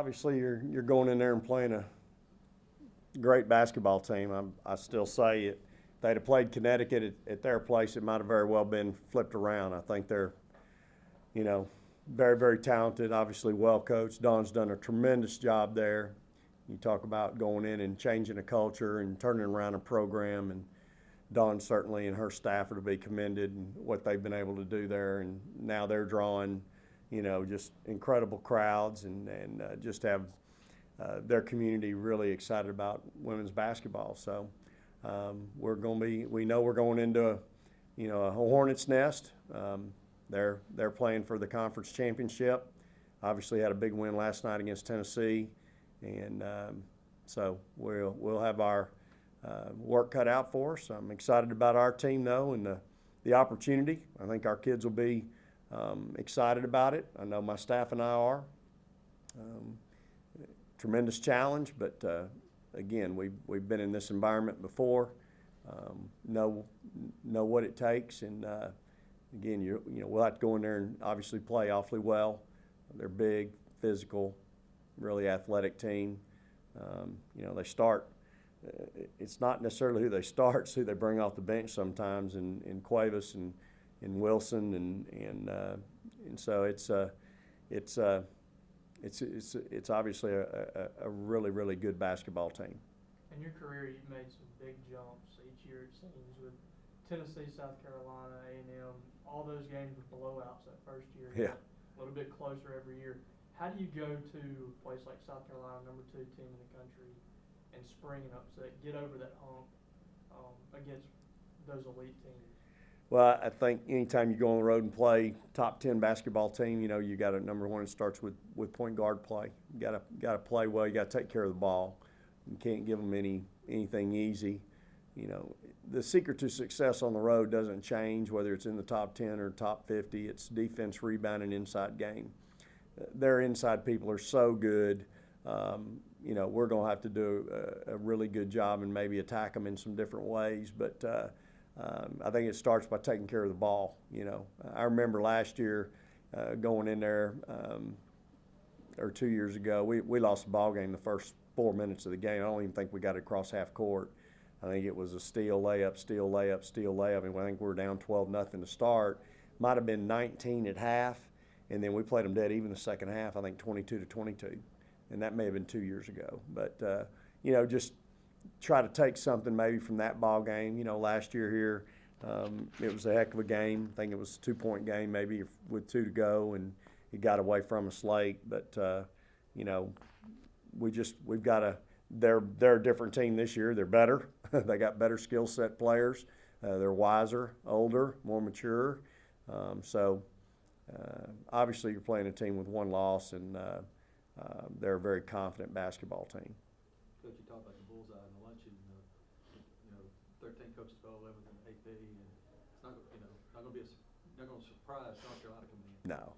obviously you're going in there and playing a great basketball team. I still say it. If they'd have played Connecticut at their place, it might have very well been flipped around. I think they're, very, very talented, obviously well coached. Don's done a tremendous job there. You talk about going in and changing a culture and turning around a program, and Dawn certainly and her staff are to be commended and what they've been able to do there. And now they're drawing, just incredible crowds and just have their community really excited about women's basketball. So we know we're going into a hornet's nest. They're playing for the conference championship. Obviously had a big win last night against Tennessee, and so we'll have our work cut out for us. I'm excited about our team though, and the opportunity. I think our kids will be excited about it. I know my staff and I are. Tremendous challenge, but again, we've been in this environment before. Know what it takes, and again, we'll have to go in there and obviously play awfully well. They're big, physical, really athletic team. They start. It's not necessarily who they start; it's who they bring off the bench sometimes. In Cuevas and Wilson, and so it's obviously a really, really good basketball team. In your career, you've made some big jumps each year, it seems, with Tennessee, South Carolina, A&M, all those games with blowouts that first year. Yeah. A little bit closer every year. How do you go to a place like South Carolina, number 2 team in the country, and spring an upset, get over that hump against those elite teams? Well, I think anytime you go on the road and play top 10 basketball team, you got to, number one, it starts with point guard play. You got to play well. You got to take care of the ball. You can't give them anything easy. The secret to success on the road doesn't change whether it's in the top 10 or top 50. It's defense, rebound, and inside game. Their inside people are so good. We're going to have to do a really good job and maybe attack them in some different ways, but I think it starts by taking care of the ball. I remember last year going in there, or 2 years ago, we lost the ball game the first 4 minutes of the game. I don't even think we got it across half court. I think it was a steal, layup, steal, layup, steal, layup. I think we were down 12-0 to start. Might have been 19 at half, and then we played them dead even the second half. I think 22-22, and that may have been 2 years ago. But just try to take something maybe from that ball game. Last year here, it was a heck of a game. I think it was a 2-point game maybe with 2 to go, and it got away from us late. But we've got to. They're a different team this year. They're better. They got better skill set players. They're wiser, older, more mature. Obviously you're playing a team with 1 loss, and they're a very confident basketball team. Coach, you talked about the bullseye in the luncheon. 13 coaches fell in with an AP, and it's not going to surprise South Carolina coming in. No,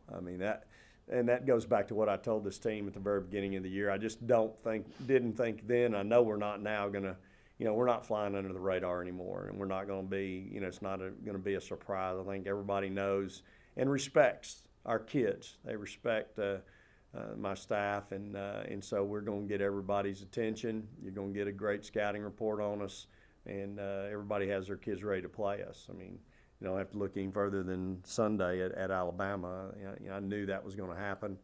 and that goes back to what I told this team at the very beginning of the year. I just didn't think then. I know we're not now going to, we're not flying under the radar anymore, and we're not going to be, it's not going to be a surprise. I think everybody knows and respects our kids. They respect my staff, and so we're going to get everybody's attention. You're going to get a great scouting report on us, and everybody has their kids ready to play us. You don't have to look any further than Sunday at Alabama. I knew that was going to happen.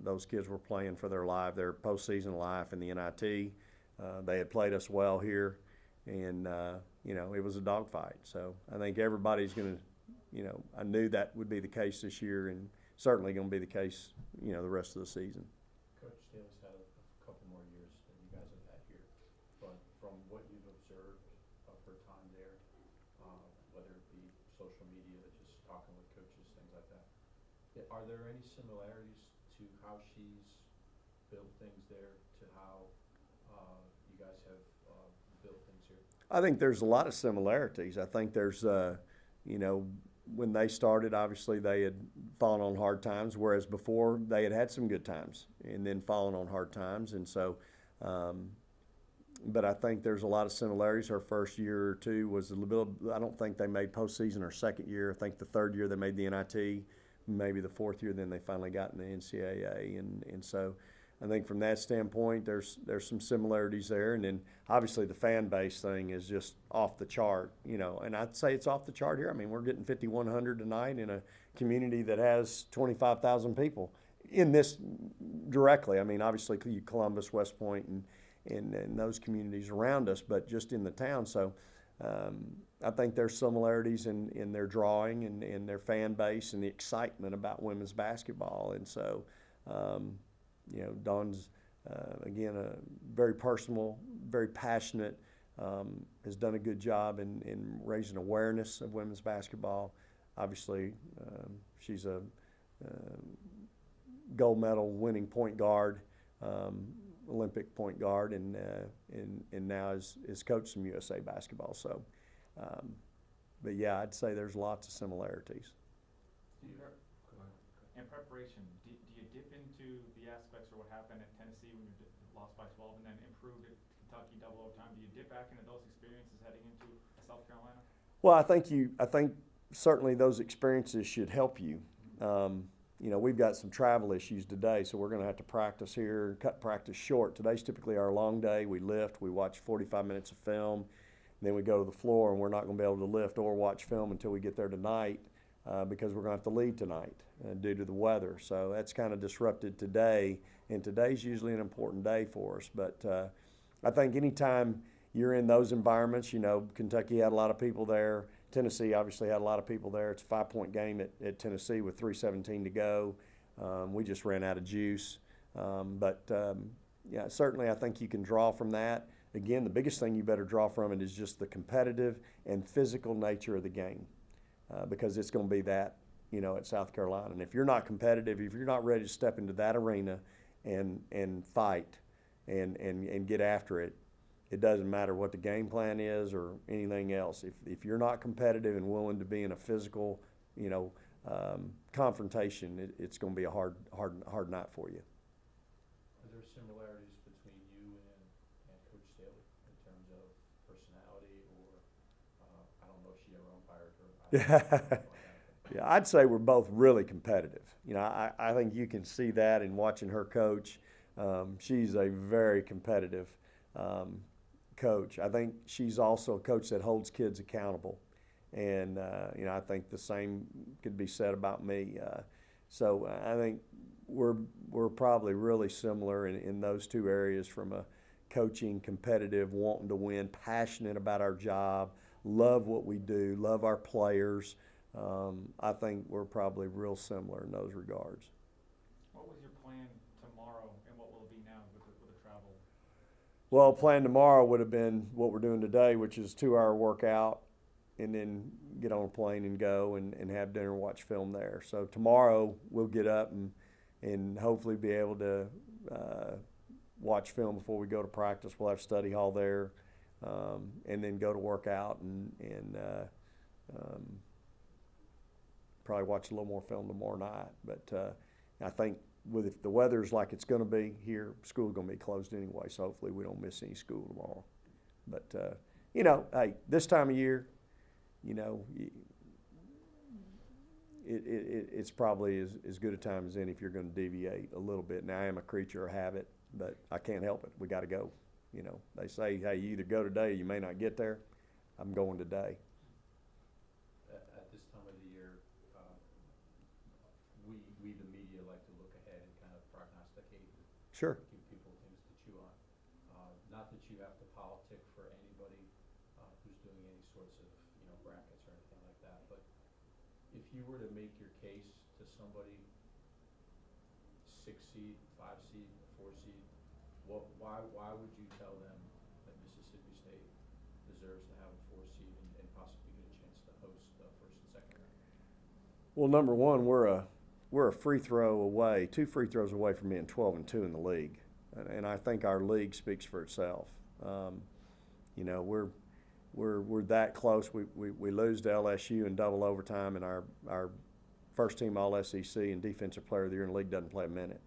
Those kids were playing for their postseason life in the NIT. They had played us well here, and it was a dogfight. So I think everybody's going to, I knew that would be the case this year, and certainly going to be the case, the rest of the season. Coach Staley's had a couple more years than you guys have had here, but from what you've observed of her time there, whether it be social media, just talking with coaches, things like that, are there any similarities to how she's built things there to how you guys have built things here? I think there's a lot of similarities. I think there's, when they started, obviously they had fallen on hard times, whereas before they had some good times and then fallen on hard times. And so, but I think there's a lot of similarities. Her first year or two was a little bit, I don't think they made postseason her second year. I think the third year they made the NIT, maybe the fourth year then they finally got in the NCAA. And so I think from that standpoint, there's some similarities there, and then obviously the fan base thing is just off the chart, you know. And I'd say it's off the chart here. I mean, we're getting 5,100 tonight in a community that has 25,000 people in this directly. I mean, obviously Columbus, West Point, and those communities around us, but just in the town. So I think there's similarities in their drawing and in their fan base and the excitement about women's basketball. And so, you know, Dawn's, again, a very personal, very passionate, has done a good job in raising awareness of women's basketball. Obviously, she's a gold medal winning point guard, Olympic point guard, and now is coached some USA basketball. So, but yeah, I'd say there's lots of similarities. In preparation, do you dip into the aspects or what happened at Tennessee when you lost by 12 and then improved at Kentucky double overtime? Do you dip back into those experiences heading into South Carolina? Well, I think certainly those experiences should help you. You know, we've got some travel issues today, so we're going to have to practice here, cut practice short. Today's typically our long day. We lift, we watch 45 minutes of film, and then we go to the floor, and we're not going to be able to lift or watch film until we get there tonight because we're going to have to leave tonight due to the weather. So that's kind of disrupted today, and today's usually an important day for us. But I think anytime you're in those environments, you know, Kentucky had a lot of people there. Tennessee obviously had a lot of people there. It's a 5-point game at Tennessee with 3:17 to go. We just ran out of juice. Yeah, certainly I think you can draw from that. Again, the biggest thing you better draw from it is just the competitive and physical nature of the game because it's going to be that, you know, at South Carolina. And if you're not competitive, if you're not ready to step into that arena and fight and get after it, it doesn't matter what the game plan is or anything else. If you're not competitive and willing to be in a physical, you know, confrontation, it's going to be a hard night for you. Are there similarities between you and Coach Staley in terms of personality, or I don't know if she ever umpired her? Yeah, I'd say we're both really competitive. You know, I think you can see that in watching her coach. She's a very competitive coach. I think she's also a coach that holds kids accountable, and you know, I think the same could be said about me. So I think we're probably really similar in those two areas, from a coaching, competitive, wanting to win, passionate about our job, love what we do, love our players. I think we're probably real similar in those regards. What was your plan tomorrow, and what will it be now with the travel? Well, plan tomorrow would have been what we're doing today, which is 2-hour workout, and then get on a plane and go and have dinner and watch film there. So tomorrow we'll get up and hopefully be able to watch film before we go to practice. We'll have study hall there, and then go to workout and probably watch a little more film tomorrow night. But I think if the weather's like it's going to be here, school's going to be closed anyway, so hopefully we don't miss any school tomorrow. But, you know, hey, this time of year, you know, it's probably as good a time as any if you're going to deviate a little bit. Now, I am a creature of habit, but I can't help it. We got to go. You know, they say, hey, you either go today or you may not get there. I'm going today. At this time of the year, we the media like to look ahead and kind of prognosticate. Sure. Give people things to chew on. Not that you have to politic for anybody who's doing any sorts of, you know, brackets or anything like that, but if you were to make your case to somebody, 6 seed, 5 seed, 4 seed, why would you tell them that Mississippi State deserves to have a 4 seed and possibly get a chance to host the first and second round? Well, number one, we're a free throw away, 2 free throws away from being 12-2 in the league, and I think our league speaks for itself. You know, we're that close. We lose to LSU in double overtime, and our first team All SEC and Defensive Player of the Year in the league doesn't play a minute.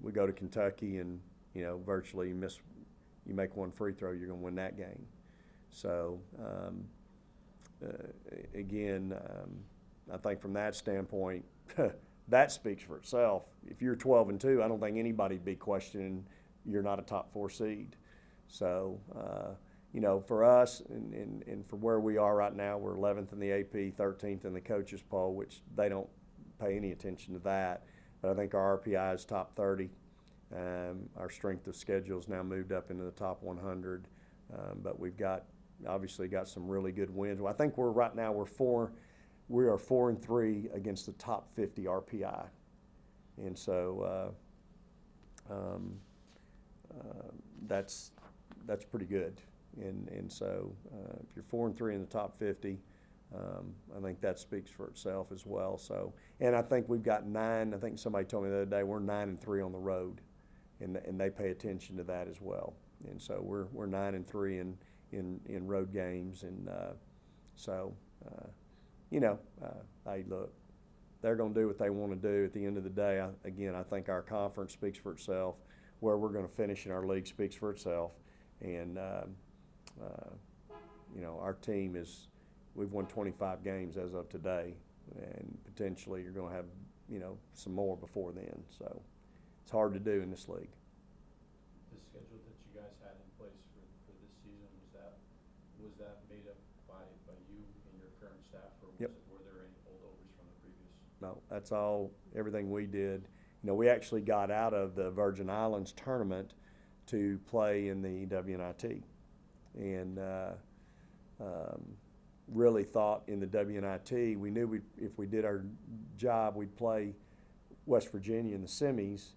We go to Kentucky, and you know, virtually you make 1 free throw, you're going to win that game. So again, I think from that standpoint, that speaks for itself. If you're 12-2, I don't think anybody'd be questioning you're not a top 4 seed. So, you know, for us and for where we are right now, we're 11th in the AP, 13th in the coaches poll, which they don't pay any attention to that. But I think our RPI is top 30. Our strength of schedule is now moved up into the top 100. But we've obviously got some really good wins. Well, I think right now we are 4-3 against the top 50 RPI. And so that's pretty good. And so if you're 4-3 in the top 50, I think that speaks for itself as well. So, and I think we've got 9. I think somebody told me the other day we're 9-3 on the road, and they pay attention to that as well. And so we're 9-3 in road games, and so you know, hey, look, they're going to do what they want to do. At the end of the day, I think our conference speaks for itself. Where we're going to finish in our league speaks for itself, and you know, our team we've won 25 games as of today, and potentially you're going to have, you know, some more before then. So it's hard to do in this league. The schedule that you guys had in place for this season, was that made up by you and your current staff, or were there any holdovers from the previous? No, that's all, everything we did. You know, we actually got out of the Virgin Islands tournament to play in the WNIT, and really thought in the WNIT, we knew if we did our job, we'd play West Virginia in the semis,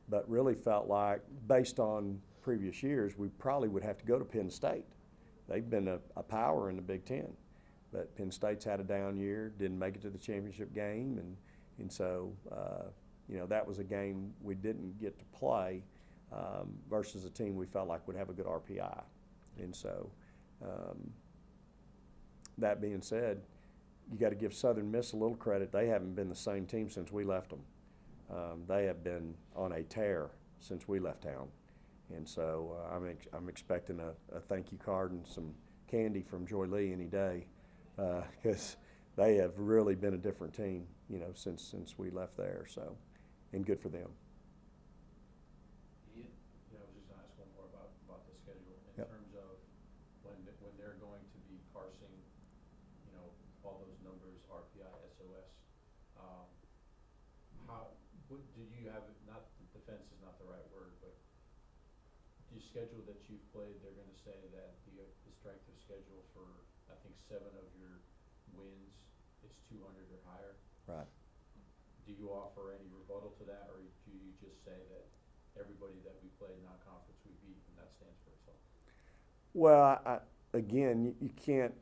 but really felt like, based on previous years, we probably would have to go to Penn State. They've been a power in the Big Ten, but Penn State's had a down year, didn't make it to the championship game, and so you know, that was a game we didn't get to play versus a team we felt like would have a good RPI. And so that being said, you got to give Southern Miss a little credit. They haven't been the same team since we left them. They have been on a tear since we left town. And so I'm expecting a thank you card and some candy from Joy Lee any day, because they have really been a different team, you know, since we left there. So, and good for them. Yeah, I was just going to ask one more about the schedule in Yep. terms of when they're going to be parsing, you know, all those numbers, RPI, SOS. What did you have? Not defense is not the right word, but the schedule that you've played, they're going to say that the strength of schedule for, I think, 7 of your wins is 200 or higher. Right. Do you offer any rebuttal to that, or do you just say that everybody that we played non-conference we beat, and that stands for itself? Well, again, you can't.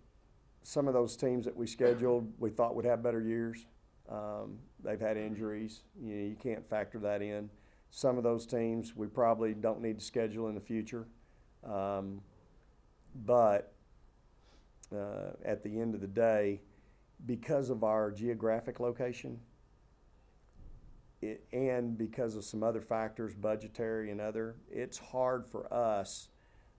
Some of those teams that we scheduled, we thought would have better years. They've had injuries. You can't factor that in. Some of those teams we probably don't need to schedule in the future. But at the end of the day, because of our geographic location and because of some other factors, budgetary and other, it's hard for us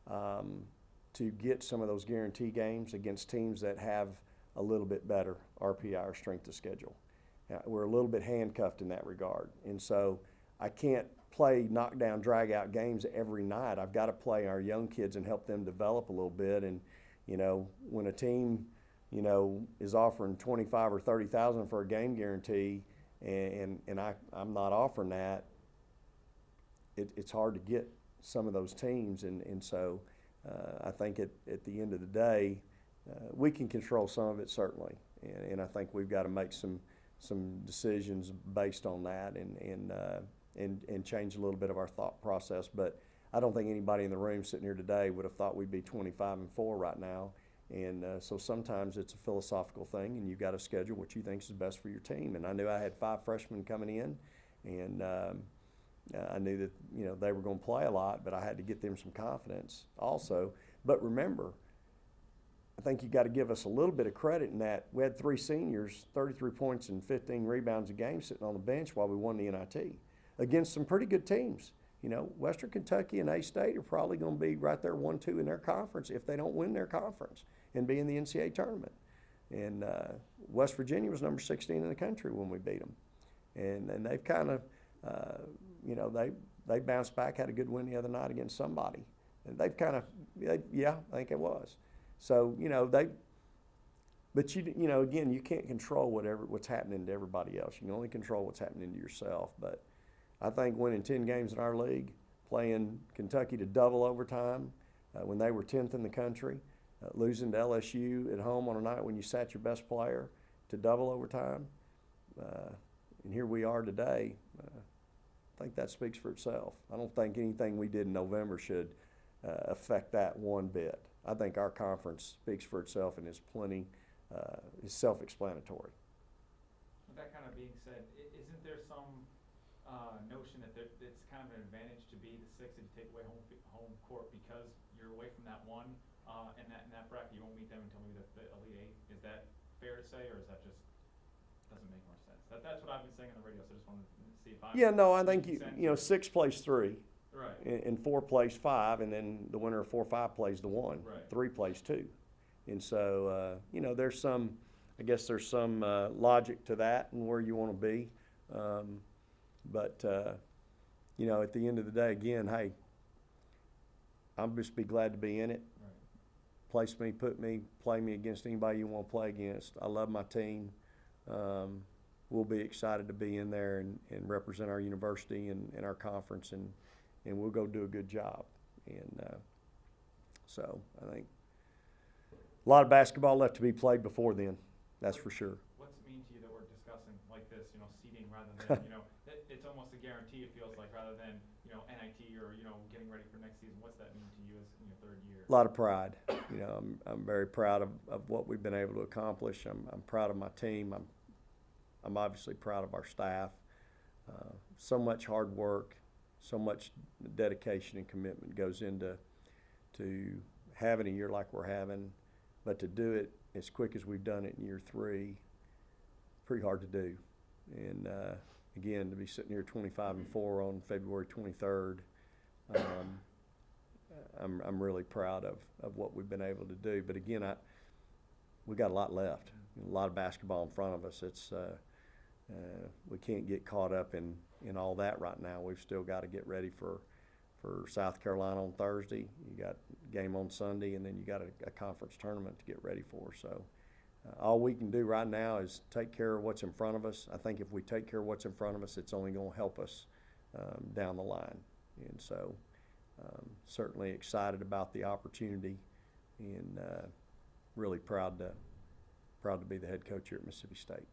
to get some of those guarantee games against teams that have a little bit better RPI or strength of schedule. We're a little bit handcuffed in that regard. And so I can't play knockdown, drag-out games every night. I've got to play our young kids and help them develop a little bit. And, you know, when a team, you know, is offering 25 or 30,000 for a game guarantee, and I'm not offering that, it's hard to get some of those teams. And so I think at the end of the day, we can control some of it, certainly. And I think we've got to make some decisions based on that and change a little bit of our thought process. But I don't think anybody in the room sitting here today would have thought we'd be 25-4 right now. And so sometimes it's a philosophical thing, and you've got to schedule what you think is best for your team. And I knew I had 5 freshmen coming in, and I knew that, you know, they were going to play a lot, but I had to get them some confidence also. But remember, I think you got to give us a little bit of credit in that we had 3 seniors, 33 points and 15 rebounds a game sitting on the bench while we won the NIT against some pretty good teams. You know, Western Kentucky and A-State are probably going to be right there 1-2 in their conference if they don't win their conference and be in the NCAA tournament. And West Virginia was number 16 in the country when we beat them. and they've kind of, you know, they bounced back, had a good win the other night against somebody, and they've kind of, yeah, I think it was. So you know but you know, again, you can't control what's happening to everybody else. You can only control what's happening to yourself. But I think winning 10 games in our league, playing Kentucky to double overtime when they were 10th in the country, losing to LSU at home on a night when you sat your best player to double overtime, and here we are today. I think that speaks for itself. I don't think anything we did in November should affect that one bit. I think our conference speaks for itself and is self-explanatory. With that kind of being said, isn't there some notion that it's kind of an advantage to be the sixth if you take away home court because you're away from that one, and that bracket you won't meet them until maybe the Elite Eight? Is that fair to say, or is that just doesn't make more sense? That's what I've been saying on the radio, so I just wanted to see if I. Yeah, no, I think you know 6 plays 3, right, and 4 plays 5, and then the winner of 4 or 5 plays the 1. Right. 3 plays 2, and so you know there's some, I guess there's some logic to that and where you want to be, but you know at the end of the day, again, hey, I'll just be glad to be in it. right. Place me, put me, play me against anybody you want to play against. I love my team. We'll be excited to be in there and represent our university and our conference, and we'll go do a good job. And so I think a lot of basketball left to be played before then, that's for sure. What's it mean to you that we're discussing like this, you know, seeding rather than, you know, it's almost a guarantee, it feels like, rather than, you know, NIT or, you know, getting ready for next season. What's that mean to you as in your 3rd year? A lot of pride. You know, I'm very proud of what we've been able to accomplish. I'm proud of my team. I'm obviously proud of our staff. So much hard work, so much dedication and commitment goes into having a year like we're having, but to do it as quick as we've done it in year 3, pretty hard to do. And again, to be sitting here 25-4 on February 23rd, I'm really proud of what we've been able to do. But again, we got a lot left, a lot of basketball in front of us. It's we can't get caught up in all that right now. We've still got to get ready for South Carolina on Thursday. You got a game on Sunday, and then you got a conference tournament to get ready for. So all we can do right now is take care of what's in front of us. I think if we take care of what's in front of us, it's only going to help us down the line. And so certainly excited about the opportunity, and really proud to be the head coach here at Mississippi State.